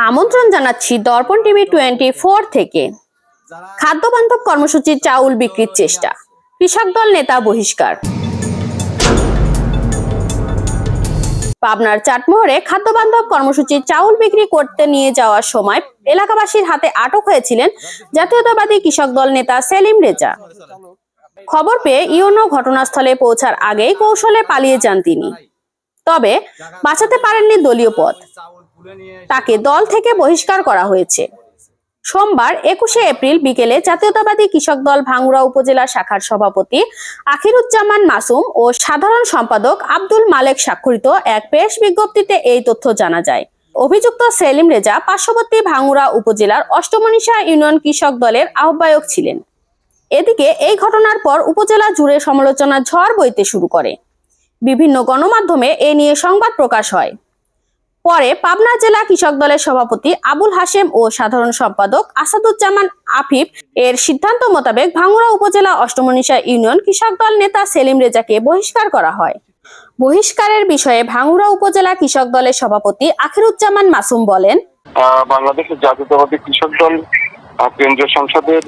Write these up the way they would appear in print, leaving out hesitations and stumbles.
আমন্ত্রণ জানাচ্ছি দর্পণ টিভি 24 থেকে। খাদ্য বান্ধব কর্মসূচির চাউল বিক্রির চেষ্টা, কৃষক দল নেতা বহিষ্কার। পাবনার চাটমোহরে খাদ্য বান্ধব কর্মসূচির চাউল বিক্রি করতে নিয়ে যাওয়ার সময় এলাকাবাসীর হাতে আটক হয়েছিলেন জাতীয়তাবাদী কৃষক দল নেতা সেলিম রেজা। খবর পেয়ে ইউনো ঘটনাস্থলে পৌঁছার আগেই কৌশলে পালিয়ে যান তিনি, তবে বাঁচাতে পারেননি দলীয় পদ। তাকে দল থেকে বহিষ্কার করা হয়েছে। সোমবার 21শে এপ্রিল বিকেলে জাতীয়তাবাদী কৃষক দল ভাঙ্গুড়া উপজেলা শাখার সভাপতি আখিরুজ্জামান মাসুম ও সাধারণ সম্পাদক আব্দুল মালেক স্বাক্ষরিত এক প্রেস বিজ্ঞপ্তিতে এই তথ্য জানা যায়। অভিযুক্ত সেলিম রেজা পার্শ্ববর্তী ভাঙ্গুড়া উপজেলার অষ্টমনীষা ইউনিয়ন কৃষক দলের আহ্বায়ক ছিলেন। এদিকে এই ঘটনার পর উপজেলা জুড়ে সমালোচনার ঝড় বইতে শুরু করে। বিভিন্ন গণমাধ্যমে এ নিয়ে সংবাদ প্রকাশ হয়। পরে পাবনা জেলা কৃষক দলের সভাপতি আবুল হাশেম ও সাধারণ সম্পাদক আসাদুজ্জামান আফিফ এর সিদ্ধান্ত মোতাবেক ভাঙ্গুড়া উপজেলা অষ্টমনীষা ইউনিয়ন কৃষক দল নেতা সেলিম রেজাকে বহিষ্কার করা হয়। বহিষ্কারের বিষয়ে ভাঙ্গুড়া উপজেলা কৃষক দলের সভাপতি আখিরুজ্জামান মাসুম বলেন, বাংলাদেশের জাতীয়তাবাদী কৃষক দল কেন্দ্রীয় সংসদের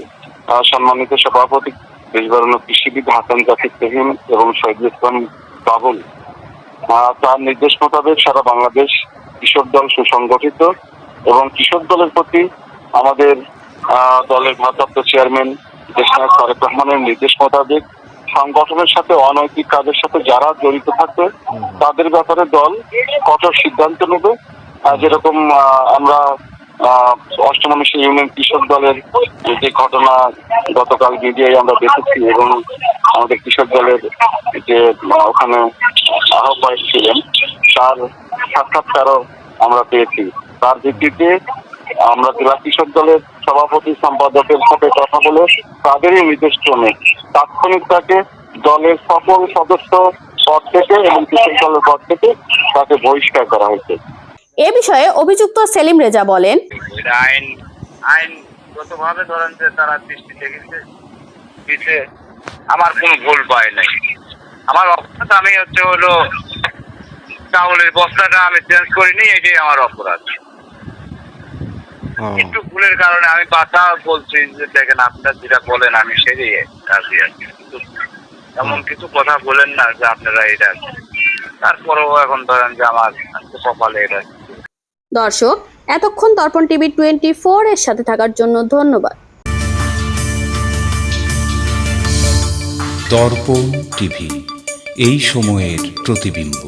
সম্মানিত সভাপতি দেশবরণ্য কৃষিবিদ হাসান জাকির তহিম এবং শহীদুল ইসলাম বাবুল তার নির্দেশ মোতাবেক সারা বাংলাদেশ কৃষক দল সুসংগঠিত এবং কৃষক দলের প্রতি আমাদের দলের ভারপ্রাপ্ত চেয়ারম্যান দেশনায়ক তারেক রহমানের নির্দেশ মোতাবেক সংগঠনের সাথে অনৈতিক কাজের সাথে যারা জড়িত থাকবে তাদের ব্যাপারে দল কঠোর সিদ্ধান্ত নেবে। যেরকম আমরা অষ্টমনীষা ইউনিয়ন কৃষক দলের যে ঘটনা গতকাল মিডিয়ায় আমরা দেখেছি এবং আমাদের কৃষক দলের যে ওখানে আহ্বায়ক ছিলেন তার সাক্ষাৎকারও আমরা পেয়েছি। তার ভিত্তিতে আমরা জেলা কৃষক দলের সভাপতি সম্পাদকের সাথে কথা বলে তাদেরই নির্দেশ ক্রমে তাৎক্ষণিক তাকে দলের সকল সদস্য পদ থেকে এবং কৃষক দলের পদ থেকে তাকে বহিষ্কার করা হয়েছে। এ বিষয়ে অভিযুক্ত সেলিম রেজা বলেন, আইনগতভাবে ধরেন যে তারা দৃষ্টি দিচ্ছে, আমার কোনো ভুল পায় নাই। আমার অপরাধ আমি হলো চাউলের বস্তাটা আমি চেঞ্জ করিনি, এটাই আমার অপরাধ। একটু ভুলের কারণে আমি বাধা বলছি যে দেখেন আপনারা যেটা বলেন আমি সেটাই রাজি আছি, কিন্তু এমন কিছু কথা বলেন না যে আপনারা এটা। তারপরেও এখন ধরেন যে আমার কপালে এটা। দর্শক, এতক্ষণ দর্পণ টিভি 24 এর সাথে থাকার জন্য ধন্যবাদ। দর্পণ টিভি, এই সময়ের প্রতিবিম্ব।